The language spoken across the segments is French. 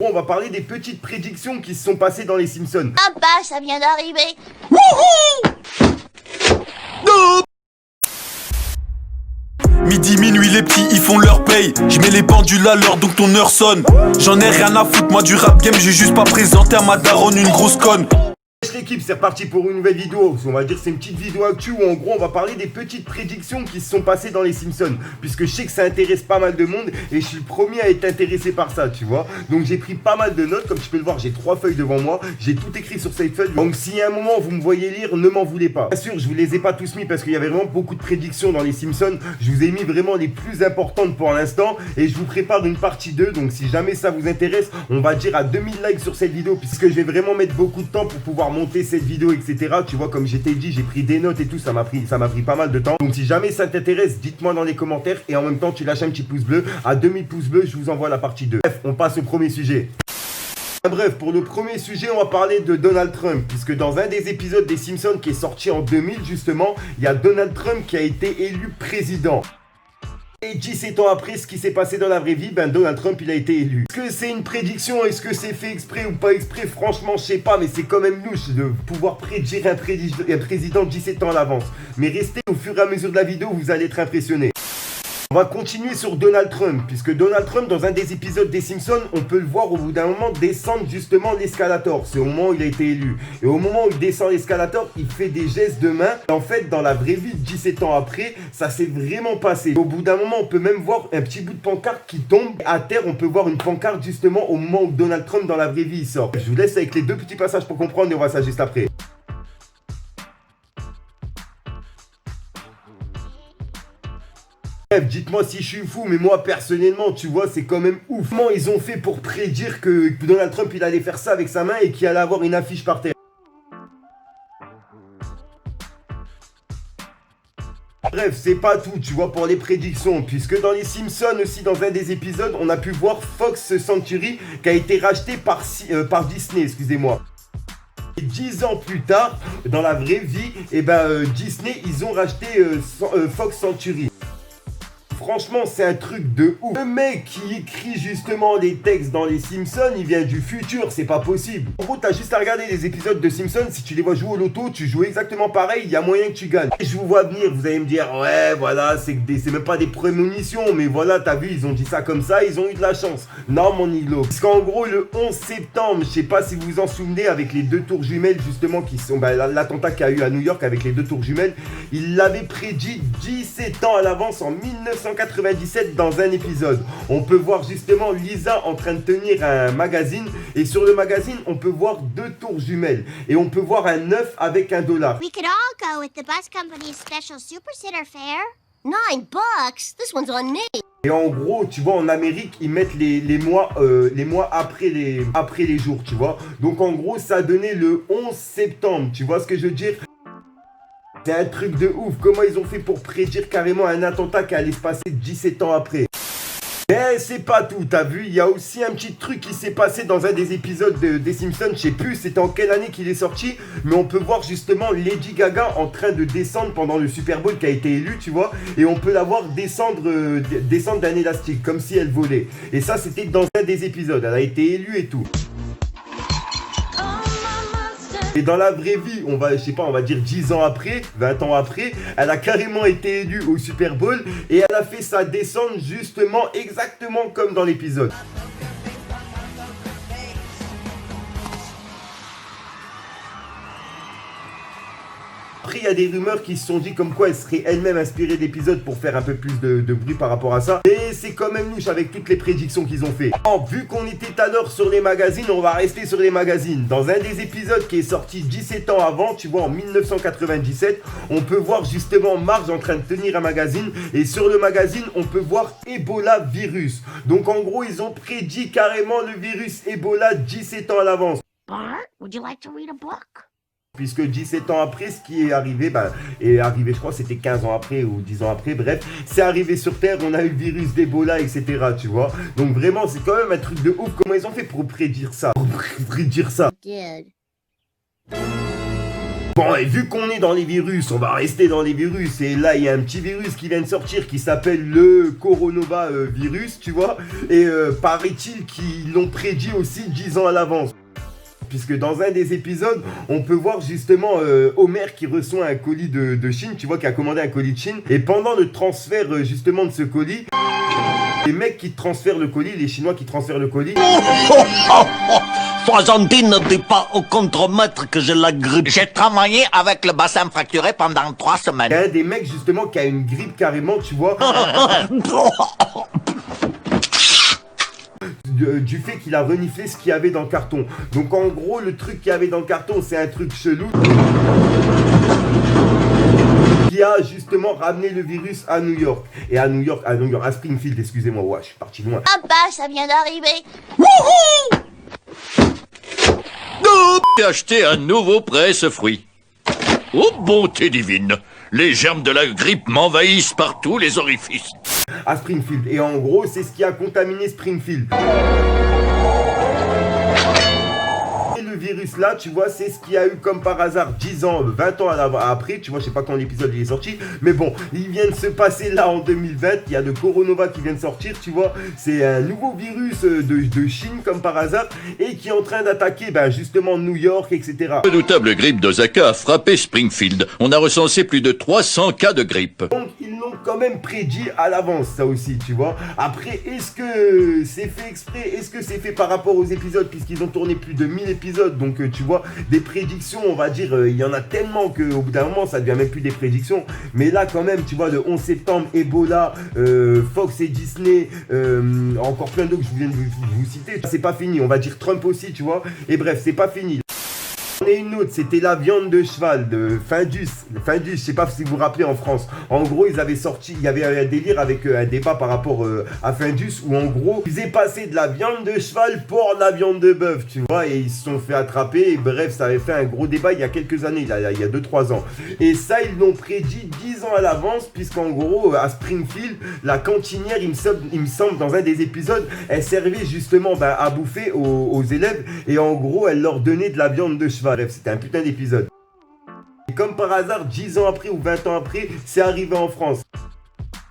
On va parler des petites prédictions qui se sont passées dans les Simpsons. Ah bah, ça vient d'arriver. Midi, minuit, les petits, ils font leur paye. Je mets les pendules à l'heure, donc ton heure sonne. J'en ai rien à foutre, moi du rap game, j'ai juste pas présenté à ma daronne une grosse conne. L'équipe, c'est reparti pour une nouvelle vidéo. On va dire c'est une petite vidéo actu où en gros on va parler des petites prédictions qui se sont passées dans les Simpsons. Puisque je sais que ça intéresse pas mal de monde et je suis le premier à être intéressé par ça, tu vois. Donc j'ai pris pas mal de notes, comme tu peux le voir, j'ai 3 feuilles devant moi. J'ai tout écrit sur cette feuille. Donc si à un moment vous me voyez lire, ne m'en voulez pas. Bien sûr, je vous les ai pas tous mis parce qu'il y avait vraiment beaucoup de prédictions dans les Simpsons. Je vous ai mis vraiment les plus importantes pour l'instant et je vous prépare une partie 2. Donc si jamais ça vous intéresse, on va dire à 2000 likes sur cette vidéo puisque je vais vraiment mettre beaucoup de temps pour pouvoir monter cette vidéo, etc. Tu vois, comme j'étais dit, j'ai pris des notes et tout, ça m'a pris pas mal de temps. Donc si jamais ça t'intéresse, dites-moi dans les commentaires et en même temps tu lâches un petit pouce bleu. À 2000 pouces bleus, je vous envoie la partie 2. Bref, on passe au premier sujet. Bref, pour le premier sujet, on va parler de Donald Trump, puisque dans un des épisodes des Simpsons qui est sorti en 2000 justement, il y a Donald Trump qui a été élu président. Et 17 ans après ce qui s'est passé dans la vraie vie, ben Donald Trump il a été élu. Est-ce que c'est une prédiction? Est-ce que c'est fait exprès ou pas exprès? Franchement je sais pas, mais c'est quand même louche de pouvoir prédire un président 17 ans à l'avance. Mais restez au fur et à mesure de la vidéo, vous allez être impressionnés. On va continuer sur Donald Trump, puisque Donald Trump, dans un des épisodes des Simpsons, on peut le voir au bout d'un moment descendre justement l'escalator. C'est au moment où il a été élu. Et au moment où il descend l'escalator, il fait des gestes de main. En fait, dans la vraie vie, 17 ans après, ça s'est vraiment passé. Au bout d'un moment, on peut même voir un petit bout de pancarte qui tombe. À terre, on peut voir une pancarte justement au moment où Donald Trump, dans la vraie vie, il sort. Je vous laisse avec les deux petits passages pour comprendre et on voit ça juste après. Bref, dites-moi si je suis fou, mais moi personnellement, tu vois, c'est quand même ouf. Comment ils ont fait pour prédire que Donald Trump il allait faire ça avec sa main et qu'il allait avoir une affiche par terre? Bref, c'est pas tout, tu vois, pour les prédictions, puisque dans les Simpsons aussi, dans un des épisodes, on a pu voir Fox Century qui a été racheté par Disney, excusez-moi. Et 10 ans plus tard, dans la vraie vie, Disney, ils ont racheté Fox Century. Franchement, c'est un truc de ouf. Le mec qui écrit justement les textes dans les Simpsons, il vient du futur, c'est pas possible. En gros, t'as juste à regarder les épisodes de Simpsons, si tu les vois jouer au loto, tu joues exactement pareil, il y a moyen que tu gagnes. Et je vous vois venir, vous allez me dire, ouais, voilà, c'est même pas des prémonitions, mais voilà, t'as vu, ils ont dit ça comme ça, ils ont eu de la chance. Non, mon Iglo. Parce qu'en gros, le 11 septembre, je sais pas si vous vous en souvenez, avec les 2 tours jumelles, justement, qui sont, l'attentat qu'il y a eu à New York avec les 2 tours jumelles, il l'avait prédit 17 ans à l'avance en 1997 dans un épisode. On peut voir justement Lisa en train de tenir un magazine et sur le magazine on peut voir 2 tours jumelles et on peut voir un œuf avec $1. We could all go with the bus company's special super sitter fare. $9? This one's on me. Et en gros, tu vois, en Amérique, ils mettent les mois après les jours, tu vois. Donc en gros, ça a donné le 11 septembre, tu vois ce que je veux dire? C'est un truc de ouf. Comment ils ont fait pour prédire carrément un attentat qui allait se passer 17 ans après? Mais c'est pas tout, t'as vu, il y a aussi un petit truc qui s'est passé dans un des épisodes des Simpsons, je sais plus c'était en quelle année qu'il est sorti, mais on peut voir justement Lady Gaga en train de descendre pendant le Super Bowl qui a été élu, tu vois, et on peut la voir descendre d'un élastique, comme si elle volait. Et ça c'était dans un des épisodes, elle a été élue et tout. Et dans la vraie vie, on va dire 10 ans après, 20 ans après, elle a carrément été élue au Super Bowl et elle a fait sa descente justement exactement comme dans l'épisode. Après, il y a des rumeurs qui se sont dit comme quoi elle serait elle-même inspirée d'épisodes pour faire un peu plus de bruit par rapport à ça. Et c'est quand même louche avec toutes les prédictions qu'ils ont fait. Bon, vu qu'on était tout à l'heure sur les magazines, on va rester sur les magazines. Dans un des épisodes qui est sorti 17 ans avant, tu vois, en 1997, on peut voir justement Marge en train de tenir un magazine. Et sur le magazine, on peut voir Ebola virus. Donc en gros, ils ont prédit carrément le virus Ebola 17 ans à l'avance. Bart, would you like to read a book? Puisque 17 ans après, ce qui est arrivé, je crois c'était 15 ans après ou 10 ans après, bref, c'est arrivé sur Terre, on a eu le virus d'Ebola, etc., tu vois. Donc vraiment, c'est quand même un truc de ouf, comment ils ont fait pour prédire ça. Bon, et vu qu'on est dans les virus, on va rester dans les virus. Et là, il y a un petit virus qui vient de sortir qui s'appelle le coronavirus, tu vois. Et paraît-il qu'ils l'ont prédit aussi 10 ans à l'avance. Puisque dans un des épisodes, on peut voir justement Homer qui reçoit un colis de Chine, tu vois, qui a commandé un colis de Chine. Et pendant le transfert justement de ce colis, les mecs qui transfèrent le colis, les Chinois qui transfèrent le colis... Sois gentil, ne dis pas au contremaître que j'ai la grippe. J'ai travaillé avec le bassin fracturé pendant 3 semaines. Il y a un des mecs justement qui a une grippe carrément, tu vois. Du fait qu'il a reniflé ce qu'il y avait dans le carton. Donc en gros, le truc qu'il y avait dans le carton, c'est un truc chelou. Qui a justement ramené le virus à New York. Et à Springfield, excusez-moi, ouais, je suis parti loin. Ah bah, ça vient d'arriver. J'ai acheté un nouveau presse-fruits. Oh bonté divine, les germes de la grippe m'envahissent par tous les orifices. À Springfield. Et en gros, c'est ce qui a contaminé Springfield. Et le virus là, tu vois, c'est ce qu'il y a eu comme par hasard 10 ans, 20 ans après, tu vois, je sais pas quand l'épisode il est sorti, mais bon, il vient de se passer là en 2020, il y a le coronavirus qui vient de sortir, tu vois, c'est un nouveau virus de Chine comme par hasard, et qui est en train d'attaquer, justement New York, etc. La redoutable grippe d'Osaka a frappé Springfield. On a recensé plus de 300 cas de grippe. Donc ils l'ont quand même prédit à l'avance, ça aussi, tu vois. Après, est-ce que c'est fait exprès? Est-ce que c'est fait par rapport aux épisodes, puisqu'ils ont tourné plus de 1000 épisodes, donc tu vois, des prédictions, on va dire, il y en a tellement qu'au bout d'un moment, ça devient même plus des prédictions. Mais là, quand même, tu vois, le 11 septembre, Ebola, Fox et Disney, encore plein d'autres que je viens de vous citer. C'est pas fini, on va dire Trump aussi, tu vois. Et bref, c'est pas fini. On a une autre, c'était la viande de cheval de Findus, je sais pas si vous vous rappelez en France. En gros, ils avaient sorti, il y avait un délire avec un débat par rapport à Findus où en gros, ils faisaient passer de la viande de cheval pour la viande de bœuf, tu vois, et ils se sont fait attraper. Et bref, ça avait fait un gros débat il y a quelques années, il y a 2-3 ans. Et ça, ils l'ont prédit 10 ans à l'avance, puisqu'en gros, à Springfield, la cantinière, il me semble, dans un des épisodes, elle servait justement à bouffer aux élèves, et en gros, elle leur donnait de la viande de cheval. Bref, c'était un putain d'épisode. Et comme par hasard, 10 ans après ou 20 ans après, c'est arrivé en France.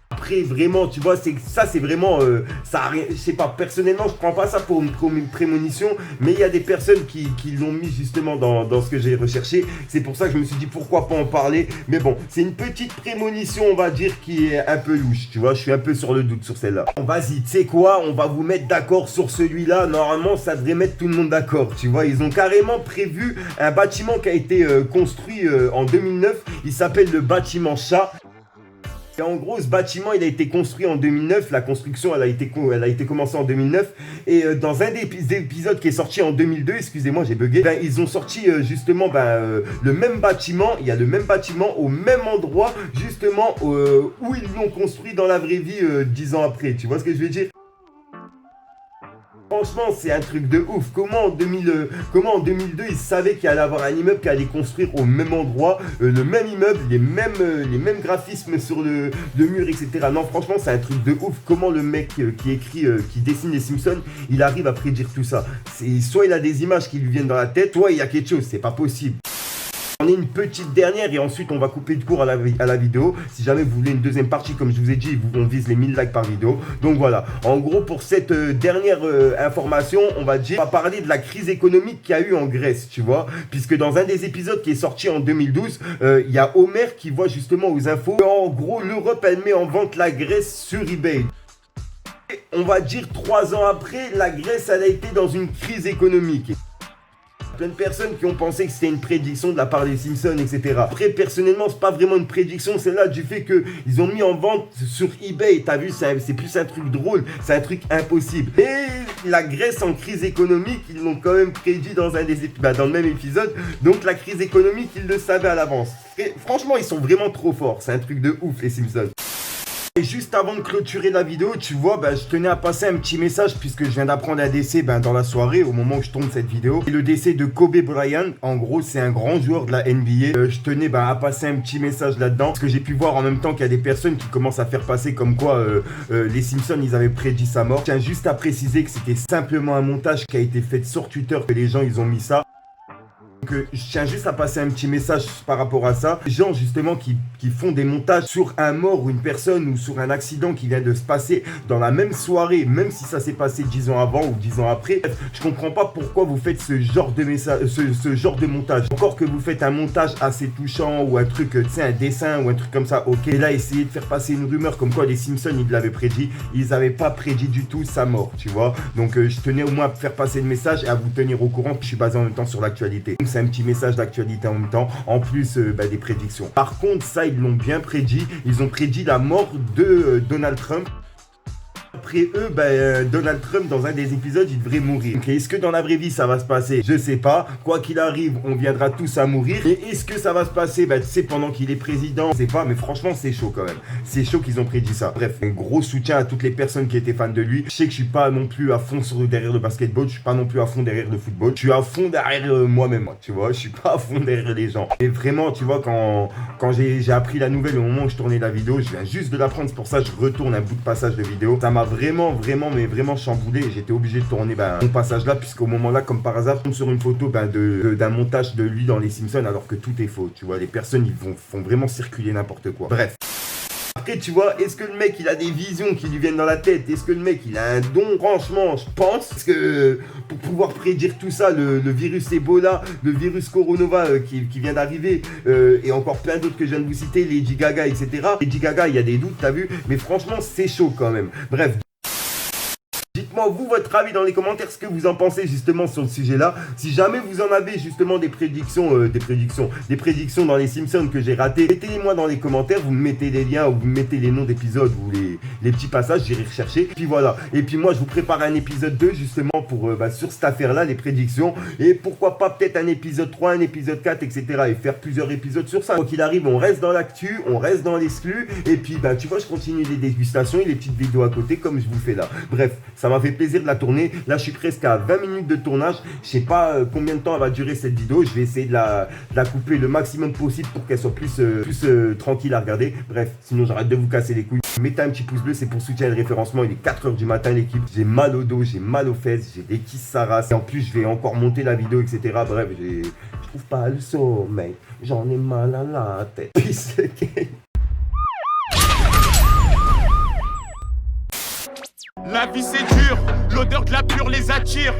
Après, vraiment, tu vois, c'est vraiment, je sais pas, personnellement, je prends pas ça pour une prémonition, mais il y a des personnes qui l'ont mis justement dans ce que j'ai recherché. C'est pour ça que je me suis dit, pourquoi pas en parler. Mais bon, c'est une petite prémonition, on va dire, qui est un peu louche, tu vois, je suis un peu sur le doute sur celle-là. Bon, vas-y, tu sais quoi, on va vous mettre d'accord sur celui-là. Normalement, ça devrait mettre tout le monde d'accord, tu vois. Ils ont carrément prévu un bâtiment qui a été construit en 2009. Il s'appelle le bâtiment Chat. Et en gros, ce bâtiment, il a été construit en 2009. La construction, elle a été commencée en 2009. Et dans un des épisodes qui est sorti en 2002, excusez-moi, j'ai bugué, ils ont sorti justement le même bâtiment. Il y a le même bâtiment au même endroit, justement, où ils l'ont construit dans la vraie vie 10 ans après. Tu vois ce que je veux dire? Franchement, c'est un truc de ouf. Comment en 2002, ils savaient qu'il allait avoir un immeuble qui allait construire au même endroit, le même immeuble, les mêmes graphismes sur le mur, etc. Non, franchement, c'est un truc de ouf. Comment le mec qui dessine les Simpsons, il arrive à prédire tout ça. Soit il a des images qui lui viennent dans la tête, soit il y a quelque chose, c'est pas possible. On est une petite dernière et ensuite on va couper de court à la vidéo. Si jamais vous voulez une deuxième partie, comme je vous ai dit, on vise les 1000 likes par vidéo. Donc voilà, en gros pour cette dernière information, on va parler de la crise économique qu'il y a eu en Grèce, tu vois. Puisque dans un des épisodes qui est sorti en 2012, il y a Homer qui voit justement aux infos. En gros, l'Europe, elle met en vente la Grèce sur eBay. Et on va dire 3 ans après, la Grèce, elle a été dans une crise économique. Plein de personnes qui ont pensé que c'était une prédiction de la part des Simpsons, etc. Après, personnellement, c'est pas vraiment une prédiction, c'est là du fait qu'ils ont mis en vente sur eBay. T'as vu, c'est plus un truc drôle, c'est un truc impossible. Et la Grèce en crise économique, ils l'ont quand même prédit dans dans le même épisode. Donc la crise économique, ils le savaient à l'avance. Franchement, ils sont vraiment trop forts. C'est un truc de ouf, les Simpsons. Et juste avant de clôturer la vidéo, tu vois, je tenais à passer un petit message puisque je viens d'apprendre un décès dans la soirée au moment où je tourne cette vidéo. Et le décès de Kobe Bryant, en gros c'est un grand joueur de la NBA. Je tenais à passer un petit message là-dedans parce que j'ai pu voir en même temps qu'il y a des personnes qui commencent à faire passer comme quoi les Simpsons ils avaient prédit sa mort. Je tiens juste à préciser que c'était simplement un montage qui a été fait sur Twitter, que les gens ils ont mis ça. Donc je tiens juste à passer un petit message par rapport à ça. Les gens justement qui font des montages sur un mort ou une personne ou sur un accident qui vient de se passer dans la même soirée, même si ça s'est passé 10 ans avant ou 10 ans après, je comprends pas pourquoi vous faites ce genre de message, ce genre de montage. Encore que vous faites un montage assez touchant ou un truc, tu sais, un dessin ou un truc comme ça, ok. Et là, essayez de faire passer une rumeur comme quoi les Simpsons, ils l'avaient prédit. Ils avaient pas prédit du tout sa mort, tu vois. Donc je tenais au moins à faire passer le message et à vous tenir au courant. Je suis basé en même temps sur l'actualité. Donc c'est un petit message d'actualité en même temps, en plus des prédictions. Par contre, ça, ils l'ont bien prédit. Ils ont prédit la mort de Donald Trump. Après eux, Donald Trump, dans un des épisodes, il devrait mourir. Okay, est-ce que dans la vraie vie, ça va se passer? Je sais pas. Quoi qu'il arrive, on viendra tous à mourir. Et est-ce que ça va se passer, tu sais, pendant qu'il est président? Je sais pas, mais franchement, c'est chaud quand même. C'est chaud qu'ils ont prédit ça. Bref, un gros soutien à toutes les personnes qui étaient fans de lui. Je sais que je suis pas non plus à fond derrière le basketball. Je suis pas non plus à fond derrière le football. Je suis à fond derrière moi-même, tu vois. Je suis pas à fond derrière les gens. Et vraiment, tu vois, quand j'ai appris la nouvelle au moment où je tournais la vidéo, je viens juste de l'apprendre. C'est pour ça que je retourne un bout de passage de vidéo. Ça m'a vraiment chamboulé. J'étais obligé de tourner mon passage là, puisqu'au moment là, comme par hasard, je tombe sur une photo d'un montage de lui dans les Simpsons, alors que tout est faux. Tu vois, les personnes, ils font vraiment circuler n'importe quoi. Bref. Après, tu vois, est-ce que le mec, il a des visions qui lui viennent dans la tête? Est-ce que le mec, il a un don? Franchement, je pense. Parce que pour pouvoir prédire tout ça, le virus Ebola, le virus Coronova qui vient d'arriver, et encore plein d'autres que je viens de vous citer, Lady Gaga, etc. Lady Gaga, il y a des doutes, t'as vu? Mais franchement, c'est chaud quand même. Bref. Dites-moi vous votre avis dans les commentaires, ce que vous en pensez justement sur le sujet là. Si jamais vous en avez justement des prédictions dans les Simpsons que j'ai ratées, mettez-les-moi dans les commentaires, vous me mettez les liens ou vous me mettez les noms d'épisodes ou les petits passages, j'irai rechercher. Puis voilà, et puis moi je vous prépare un épisode 2 justement pour sur cette affaire là, les prédictions, et pourquoi pas peut-être un épisode 3, un épisode 4, etc. et faire plusieurs épisodes sur ça. Quoi qu'il arrive, on reste dans l'actu, on reste dans l'exclu, et puis tu vois, je continue les dégustations et les petites vidéos à côté comme je vous fais là. Bref, ça m'a fait plaisir de la tourner. Là je suis presque à 20 minutes de tournage. Je sais pas combien de temps elle va durer cette vidéo. Je vais essayer de la couper le maximum possible pour qu'elle soit plus tranquille à regarder. Bref, sinon j'arrête de vous casser les couilles. Mettez un petit pouce bleu, c'est pour soutenir le référencement. Il est 4h du matin l'équipe. J'ai mal au dos, j'ai mal aux fesses, j'ai des kisses sa race. Et en plus je vais encore monter la vidéo, etc. Bref, je trouve pas le sommeil. J'en ai mal à la tête. Peace again. La vie c'est dur, l'odeur de la pure les attire.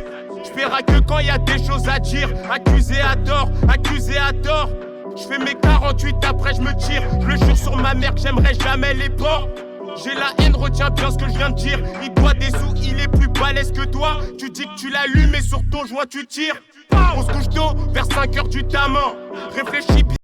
J'verrai que quand y a des choses à dire. Accusé à tort, accusé à tort. J'fais mes 48 après je me tire. Je le jure sur ma mère que j'aimerais jamais les porcs. J'ai la haine, retiens bien ce que je viens de dire. Il doit des sous, il est plus balèze que toi. Tu dis que tu l'allumes et sur ton joint tu tires. On se couche tôt, vers 5h du taman. Réfléchis bien.